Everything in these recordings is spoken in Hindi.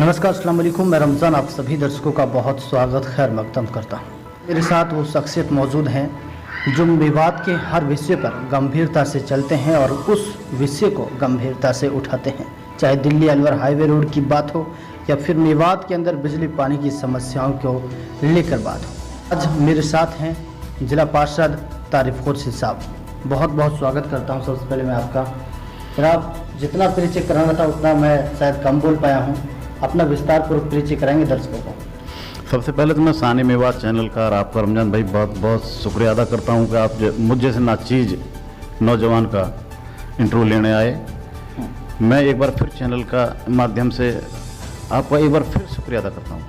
नमस्कार, अस्सलाम वालेकुम। मैं रमज़ान आप सभी दर्शकों का बहुत स्वागत खैर मकदम करता हूँ। मेरे साथ वो शख्सियत मौजूद हैं जो विवाद के हर विषय पर गंभीरता से चलते हैं और उस विषय को गंभीरता से उठाते हैं, चाहे दिल्ली अलवर हाईवे रोड की बात हो या फिर मेवात के अंदर बिजली पानी की समस्याओं को लेकर बात हो। आज मेरे साथ हैं जिला पार्षद तारिफ खुर्शीद साहब। बहुत बहुत स्वागत करता हूँ। सबसे पहले मैं आपका जनाब जितना परिचय कराना था उतना मैं शायद कम बोल पाया हूँ, अपना विस्तार पूर्वक परिचय कराएंगे दर्शकों को। सबसे पहले तो मैं सानी मेवात चैनल का और आपका रमजान भाई बहुत बहुत शुक्रिया अदा करता हूं कि आप मुझ जैसे नाचीज नौजवान का इंटरव्यू लेने आए। मैं एक बार फिर चैनल का माध्यम से आपका एक बार फिर शुक्रिया अदा करता हूं।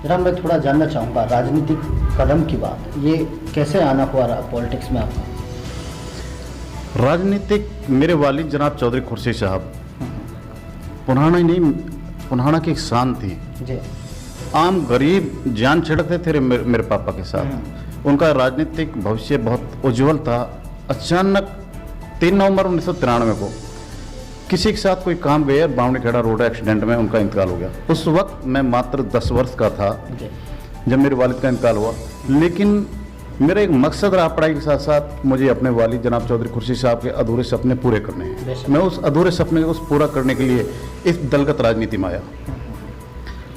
जनाब मैं थोड़ा जानना चाहूँगा राजनीतिक कदम की बात, ये कैसे आना हुआ पॉलिटिक्स में आपका? राजनीतिक मेरे वालिद जनाब चौधरी खुर्शीद साहब पुराना ही नहीं, पुराना की एक शान थी जी। आम गरीब जान छिड़कते थे मेरे पापा के साथ। उनका राजनीतिक भविष्य बहुत उज्जवल था। अचानक 3 नवंबर 1993 को किसी के साथ कोई काम गया, बावनी खेड़ा रोड एक्सीडेंट में उनका इंतकाल हो गया। उस वक्त मैं मात्र 10 वर्ष का था जब मेरे वालिद का इंतकाल हुआ, लेकिन मेरा एक मकसद रहा पढ़ाई के साथ साथ मुझे अपने वालिद जनाब चौधरी खुर्शीद साहब के अधूरे सपने पूरे करने हैं। मैं उस अधूरे सपने को पूरा करने के लिए इस दलगत राजनीति में आया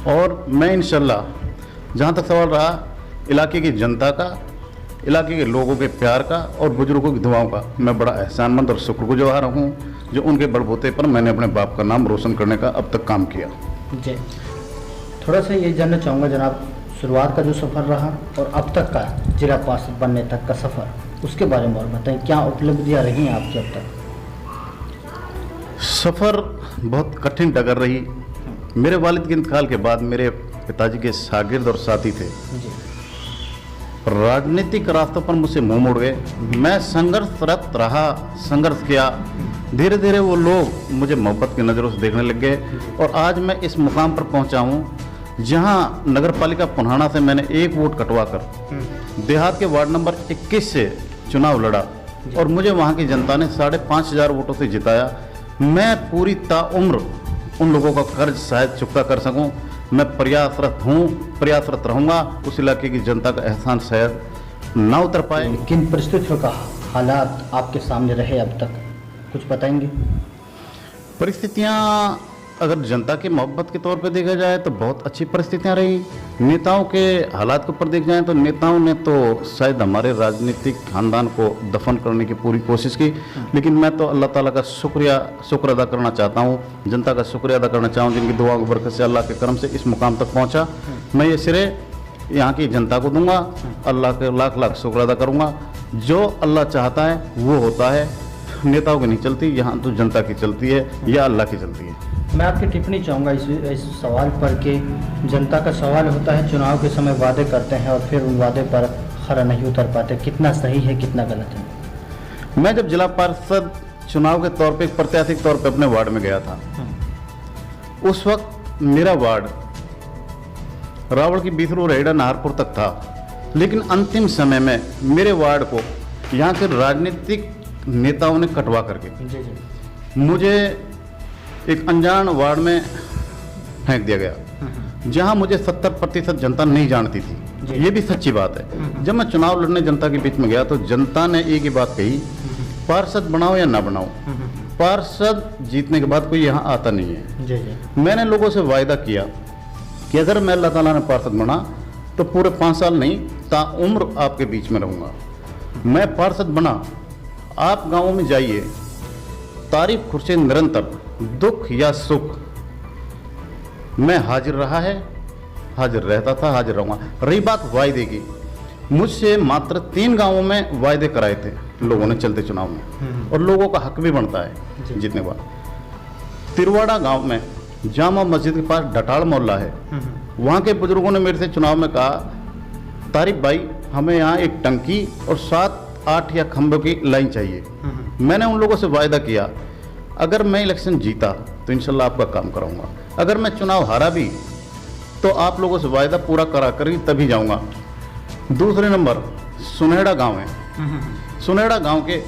और मैं इंशाल्लाह जहाँ तक सवाल रहा इलाके की जनता का, इलाके के लोगों के प्यार का और बुजुर्गों की दुआओं का, मैं बड़ा एहसानमंद और शुक्रगुजार हूँ जो उनके बलबूते पर मैंने अपने बाप का नाम रोशन करने का अब तक काम किया। जी, थोड़ा सा ये जानना चाहूँगा जनाब शुरुआत का जो सफ़र रहा और अब तक का जिला पार्षद बनने तक का सफ़र, उसके बारे में और बताएं, क्या उपलब्धियाँ रही हैं आपकी अब तक? सफ़र बहुत कठिन डगर रही। मेरे वालिद के इंतकाल के बाद मेरे पिताजी के शागिर्द और साथी थे जी। राजनीतिक रास्तों पर मुझसे मुंह मोड़ गए। मैं संघर्षरत रहा, संघर्ष किया। धीरे धीरे वो लोग मुझे मोहब्बत की नज़रों से देखने लग गए और आज मैं इस मुकाम पर पहुंचा हूं जहां नगर पालिका पुन्हाना से मैंने 1 वोट कटवा कर देहात के वार्ड नंबर 21 से चुनाव लड़ा और मुझे वहां की जनता ने 5,500 वोटों से जिताया। मैं पूरी ताउम्र उन लोगों का कर्ज शायद चुकता कर सकूं। मैं प्रयासरत हूं, प्रयासरत रहूंगा। उस इलाके की जनता का एहसान शायद ना उतर पाए। किन परिस्थितियों का हालात आपके सामने रहे अब तक, कुछ बताएंगे? परिस्थितियां अगर जनता की मोहब्बत के तौर पे देखा जाए तो बहुत अच्छी परिस्थितियां रही। नेताओं के हालात के ऊपर देख जाए तो नेताओं ने तो शायद हमारे राजनीतिक खानदान को दफन करने की पूरी कोशिश की, लेकिन मैं तो अल्लाह ताला का शुक्र अदा करना चाहता हूँ, जनता का शुक्रिया अदा करना चाहूँ जिनकी दुआ की बरकत से अल्लाह के करम से इस मुकाम तक पहुँचा। मैं ये सिरे यहाँ की जनता को दूंगा, अल्लाह के लाख लाख शुक्र अदा करूँगा। जो अल्लाह चाहता है वो होता है, नेताओं की नहीं चलती, यहाँ तो जनता की चलती है या अल्लाह की चलती है। मैं आपकी टिप्पणी चाहूँगा इस सवाल पर कि जनता का सवाल होता है, चुनाव के समय वादे करते हैं और फिर उन वादे पर खरा नहीं उतर पाते, कितना सही है कितना गलत है? मैं जब जिला पार्षद चुनाव के तौर पे प्रत्याशी के तौर पे अपने वार्ड में गया था, उस वक्त मेरा वार्ड रावण की बीसरू रेहड़ा नाहरपुर तक था, लेकिन अंतिम समय में मेरे वार्ड को यहाँ के राजनीतिक नेताओं ने कटवा करके मुझे एक अनजान वार्ड में फेंक दिया गया जहां मुझे 70% जनता नहीं जानती थी। ये भी सच्ची बात है। जब मैं चुनाव लड़ने जनता के बीच में गया तो जनता ने एक ही बात कही, पार्षद बनाओ या ना बनाओ, पार्षद जीतने के बाद कोई यहाँ आता नहीं है। मैंने लोगों से वायदा किया कि अगर मैं अल्लाह ताला ने पार्षद बना तो पूरे 5 साल नहीं ताउम्र आपके बीच में रहूँगा। मैं पार्षद बना, आप गाँवों में जाइए, तारीफ खुर्शीद निरंतर दुख या सुख मैं हाजिर रहा है, हाजिर रहता था, हाजिर रहूँगा। रही बात वायदे की, मुझसे मात्र 3 गांवों में वायदे कराए थे लोगों ने चलते चुनाव में, और लोगों का हक भी बनता है जीतने बाद। तिरवाड़ा गांव में जामा मस्जिद के पास डटाल मोहल्ला है, वहाँ के बुजुर्गों ने मेरे से चुनाव में कहा, तारिफ भाई हमें यहाँ एक टंकी और 7-8 या खंभों की लाइन चाहिए। मैंने उन लोगों से वायदा किया अगर मैं इलेक्शन जीता तो इंशाल्लाह आपका काम कराऊंगा, अगर मैं चुनाव हारा भी तो आप लोगों से वायदा पूरा करा कर ही तभी जाऊंगा। दूसरे नंबर सुनहेड़ा गांव है, सुनहेड़ा गांव के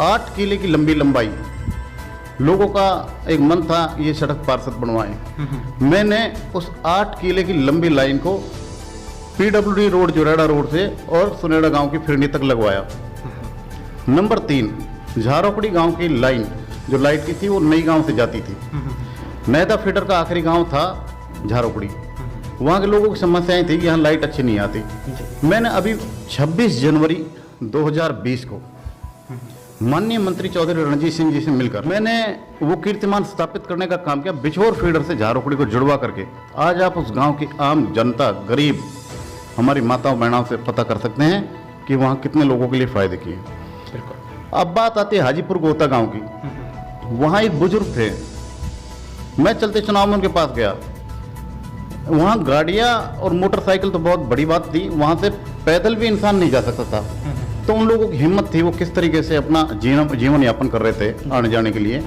8 किले की लंबी लंबाई लोगों का एक मन था ये सड़क पार्षद बनवाएं। मैंने उस 8 किले की लंबी लाइन को PWD रोड जोराड़ा रोड से और सुनेड़ा गांव की फिरनी तक लगवाया। नंबर 3, झारोपड़ी गांव की लाइन जो लाइट की थी वो नई गांव से जाती थी। नैदा फीडर का आखिरी गांव था झारोपड़ी। वहाँ के लोगों की समस्याएं थी कि यहाँ लाइट अच्छी नहीं आती। मैंने अभी 26 जनवरी 2020 को माननीय मंत्री चौधरी रणजीत सिंह जी से मिलकर मैंने वो कीर्तिमान स्थापित करने का काम किया। बिछोर फीडर से झारोपड़ी को जुड़वा करके आज आप उस गांव की आम जनता, गरीब हमारी माताओं बहनों से पता कर सकते हैं कि वहाँ कितने लोगों के लिए फायदे किए। अब बात आती है हाजीपुर गोता गांव की। वहाँ एक बुजुर्ग थे, मैं चलते चुनाव में उनके पास गया। वहाँ गाड़ियाँ और मोटरसाइकिल तो बहुत बड़ी बात थी, वहाँ से पैदल भी इंसान नहीं जा सकता था। तो उन लोगों की हिम्मत थी, वो किस तरीके से अपना जीवन यापन कर रहे थे आने जाने के लिए।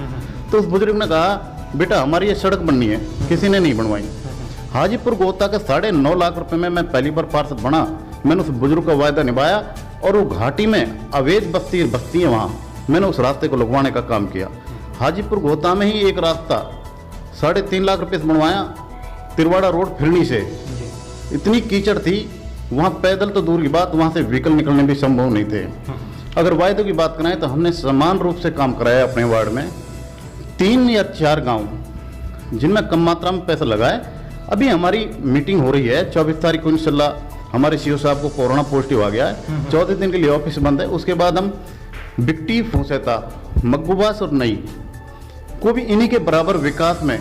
तो उस बुजुर्ग ने कहा, बेटा हमारी ये सड़क बननी है, किसी ने नहीं बनवाई। हाजीपुर गोता के 9.5 लाख रुपए में मैं पहली बार पार्षद बना। मैंने उस बुजुर्ग का वायदा निभाया और वो घाटी में अवैध बस्ती है वहाँ, मैंने उस रास्ते को लगवाने का काम किया। हाजीपुर गोता में ही एक रास्ता 3.5 लाख रुपए से बनवाया, तिरवाड़ा रोड फिरनी से। इतनी कीचड़ थी वहाँ, पैदल तो दूर की बात, वहाँ से व्हीकल निकलने भी संभव नहीं थे। अगर वायदों की बात करें तो हमने समान रूप से काम कराया अपने वार्ड में। 3 या 4 गांव जिनमें कम मात्रा में पैसा लगाए। अभी हमारी मीटिंग हो रही है 24 तारीख को इंशाल्लाह। हमारे सीओ साहब को कोरोना पॉजिटिव आ गया है, 14 दिन के लिए ऑफिस बंद है। उसके बाद हम बिक्टी, फूसेता, मकबूबास और नई को भी इन्हीं के बराबर विकास में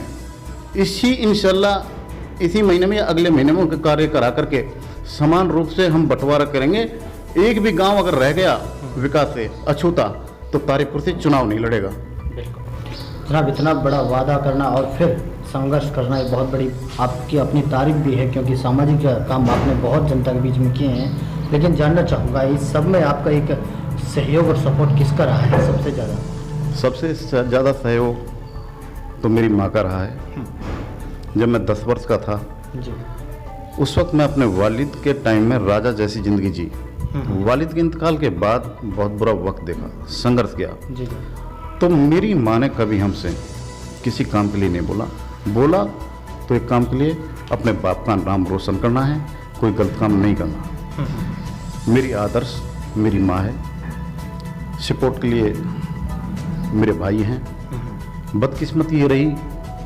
इसी महीने में या अगले महीने में उनके कार्य करा करके समान रूप से हम बंटवारा करेंगे। एक भी गांव अगर रह गया विकास से अछूता तो तारीखपुर से चुनाव नहीं लड़ेगा। जनाब, इतना बड़ा वादा करना और फिर संघर्ष करना एक बहुत बड़ी आपकी अपनी तारीफ भी है, क्योंकि सामाजिक काम आपने बहुत जनता के बीच में किए हैं। लेकिन जानना चाहूँगा इस सब में आपका एक सहयोग और सपोर्ट किसका रहा है सबसे ज़्यादा? सबसे ज़्यादा सहयोग तो मेरी माँ का रहा है। जब मैं 10 वर्ष का था जी, उस वक्त मैं अपने वालिद के टाइम में राजा जैसी ज़िंदगी जी। वालिद के इंतकाल के बाद बहुत बुरा वक्त देखा, संघर्ष किया। जी जी। तो मेरी माँ ने कभी हमसे किसी काम के लिए नहीं बोला तो एक काम के लिए अपने बाप का नाम रोशन करना है, कोई गलत काम नहीं करना। मेरी आदर्श मेरी माँ है, सपोर्ट के लिए मेरे भाई हैं। बदकिस्मती ये रही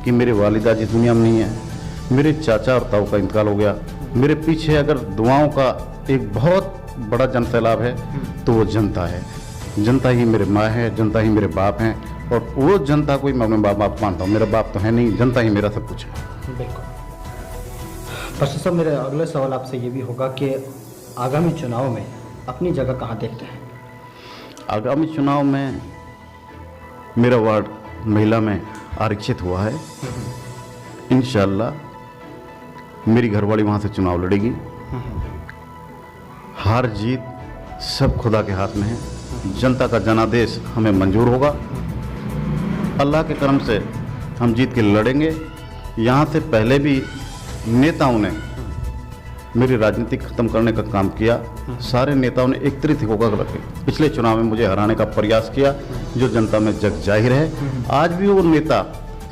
कि मेरे वालिदा जी दुनिया में नहीं है, मेरे चाचा और ताऊ का इंतकाल हो गया। मेरे पीछे अगर दुआओं का एक बहुत बड़ा जन सैलाब है तो वो जनता है। जनता ही मेरे माँ है, जनता ही मेरे बाप हैं, और वो जनता को ही मैं अपने बाप मानता हूँ। मेरा बाप तो है नहीं, जनता ही मेरा सब कुछ है। बिल्कुल। पार्षद साहब, मेरा अगला सवाल आपसे ये भी होगा कि आगामी चुनाव में अपनी जगह कहाँ देखते हैं? आगामी चुनाव में मेरा वार्ड महिला में आरक्षित हुआ है। इंशाल्लाह मेरी घरवाली वहाँ से चुनाव लड़ेगी। हार जीत सब खुदा के हाथ में है। जनता का जनादेश हमें मंजूर होगा। अल्लाह के करम से हम जीत के लड़ेंगे। यहाँ से पहले भी नेताओं ने मेरी राजनीति खत्म करने का काम किया। सारे नेताओं ने एक तरीके होकर रखे। पिछले चुनाव में मुझे हराने का प्रयास किया, जो जनता में जग जाहिर है। आज भी वो नेता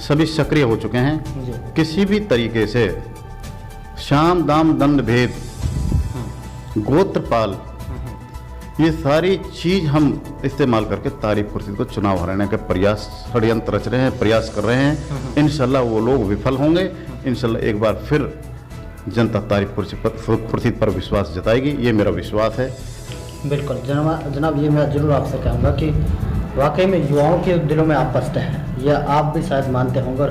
सभी सक्रिय हो चुके हैं। किसी भी तरीके से शाम दाम दंड भेद गोत्रपाल ये सारी चीज हम इस्तेमाल करके तारीखपुर को चुनाव हराने के प्रयास षड्यंत्र रच रहे हैं, प्रयास कर रहे हैं। इंशाल्लाह वो लोग विफल होंगे। इंशाल्लाह एक बार फिर जनता तारीखपुर पर विश्वास जताएगी, ये मेरा विश्वास है। बिल्कुल जनाब, ये मैं ज़रूर आपसे कहूँगा कि वाकई में युवाओं के दिलों में आप बसते हैं, यह आप भी शायद मानते होंगे, और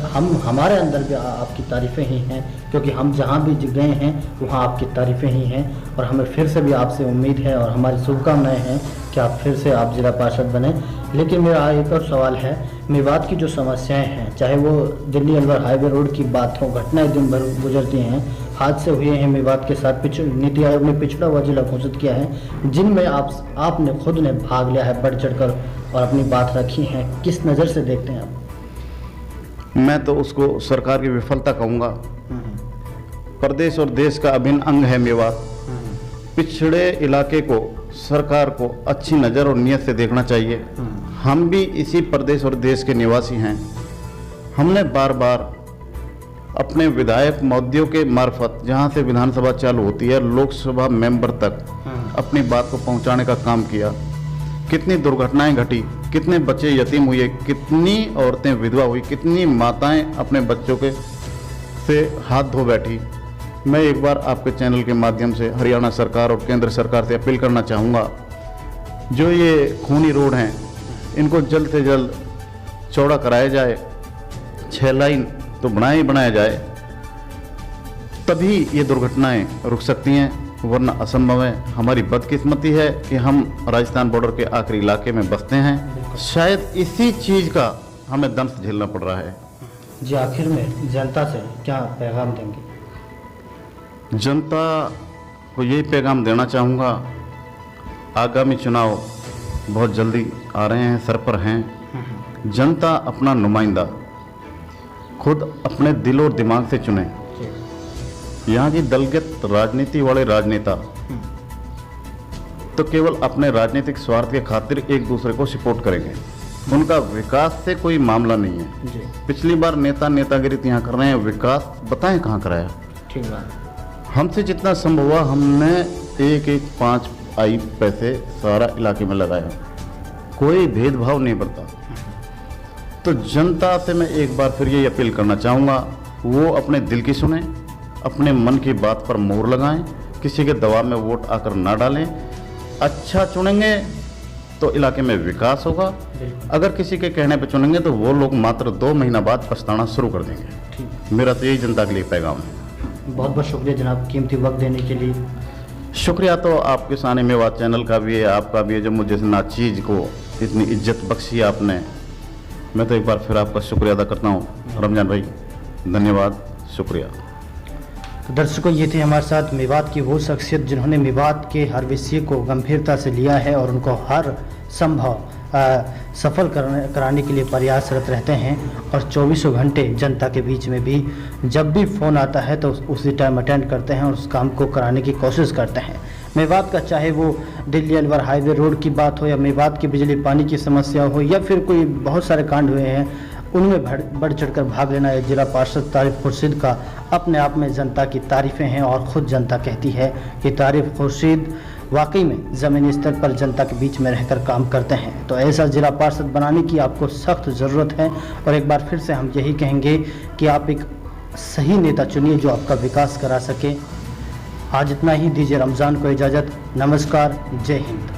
हम हमारे अंदर भी आपकी तारीफ़ें ही हैं, क्योंकि हम जहाँ भी गए हैं वहाँ आपकी तारीफ़ें ही हैं। और हमें फिर से भी आपसे उम्मीद है और हमारी शुभकामनाएं हैं कि आप फिर से आप ज़िला पार्षद बने। लेकिन मेरा एक और सवाल है, मेवात की जो समस्याएं हैं, चाहे वो दिल्ली अलवर हाईवे रोड की बात हो, घटनाएं दिन भर गुजरती हैं, हादसे हुए हैं मेवात के साथ। नीति आयोग ने पिछड़ा हुआ जिला घोषित किया है, जिनमें आपने खुद ने भाग लिया है, बढ़ चढ़कर और अपनी बात रखी है। किस नज़र से देखते हैं आप? मैं तो उसको सरकार की विफलता कहूँगा। प्रदेश और देश का अभिन्न अंग है मेवात। पिछड़े इलाके को सरकार को अच्छी नज़र और नीयत से देखना चाहिए। हम भी इसी प्रदेश और देश के निवासी हैं। हमने बार बार अपने विधायक महोदयों के मार्फत, जहां से विधानसभा चालू होती है, लोकसभा मेंबर तक अपनी बात को पहुंचाने का काम किया। कितनी दुर्घटनाएं घटी, कितने बच्चे यतीम हुए, कितनी औरतें विधवा हुई, कितनी माताएं अपने बच्चों के से हाथ धो बैठी। मैं एक बार आपके चैनल के माध्यम से हरियाणा सरकार और केंद्र सरकार से अपील करना चाहूँगा, जो ये खूनी रोड हैं इनको जल्द से जल्द चौड़ा कराया जाए, 6 लाइन तो बनाया जाए, तभी ये दुर्घटनाएं रुक सकती हैं, वरना असंभव है। हमारी बदकिस्मती है कि हम राजस्थान बॉर्डर के आखिरी इलाके में बसते हैं। शायद इसी चीज़ का हमें दंश झेलना पड़ रहा है। जी, आखिर में जनता से क्या पैगाम देंगे? जनता को यही पैगाम देना चाहूँगा, आगामी चुनाव बहुत जल्दी आ रहे हैं, सर पर हैं। जनता अपना नुमाइंदा खुद अपने दिल और दिमाग से चुने। यहाँ की दलगत राजनीति वाले राजनेता तो केवल अपने राजनीतिक स्वार्थ के खातिर एक दूसरे को सपोर्ट करेंगे, उनका विकास से कोई मामला नहीं है जी। पिछली बार नेतागिरी यहाँ कर रहे हैं, विकास बताएं कहाँ कराया? ठीक बात। हमसे जितना संभव हुआ हमने 1-1 5 पैसे सारा इलाके में लगाया, कोई भेदभाव नहीं बरता। तो जनता से मैं एक बार फिर ये अपील करना चाहूँगा, वो अपने दिल की सुने, अपने मन की बात पर मोहर लगाएं, किसी के दबाव में वोट आकर ना डालें। अच्छा चुनेंगे तो इलाके में विकास होगा, अगर किसी के कहने पर चुनेंगे तो वो लोग मात्र 2 महीना बाद पछताना शुरू कर देंगे। मेरा तो यही जनता के लिए पैगाम है। बहुत बहुत शुक्रिया जनाब, कीमती वक्त देने के लिए। शुक्रिया तो आपके साने मेवात चैनल का भी है, आपका भी है, जो मुझे नाचीज को इतनी इज्जत बख्शी आपने। मैं तो एक बार फिर आपका शुक्रिया अदा करता हूँ रमजान भाई, धन्यवाद, शुक्रिया। तो दर्शकों, ये थे हमारे साथ मेवात की वो शख्सियत जिन्होंने मेवात के हर विषय को गंभीरता से लिया है और उनको हर संभव सफल कराने के लिए प्रयासरत रहते हैं और 24 घंटे जनता के बीच में भी जब भी फ़ोन आता है तो उसी टाइम अटेंड करते हैं और उस काम को कराने की कोशिश करते हैं। मेवात का चाहे वो दिल्ली अलवर हाईवे रोड की बात हो या मेवात की बिजली पानी की समस्या हो या फिर कोई बहुत सारे कांड हुए हैं, उनमें बढ़ चढ़कर भाग लेना है जिला पार्षद तारिफ खुर्शीद का अपने आप में जनता की तारीफ़ें हैं और ख़ुद जनता कहती है कि तारिफ खुर्शीद वाकई में ज़मीनी स्तर पर जनता के बीच में रहकर काम करते हैं। तो ऐसा जिला पार्षद बनाने की आपको सख्त ज़रूरत है और एक बार फिर से हम यही कहेंगे कि आप एक सही नेता चुनिए जो आपका विकास करा सके। आज इतना ही, दीजिए रमज़ान को इजाज़त। नमस्कार, जय हिंद।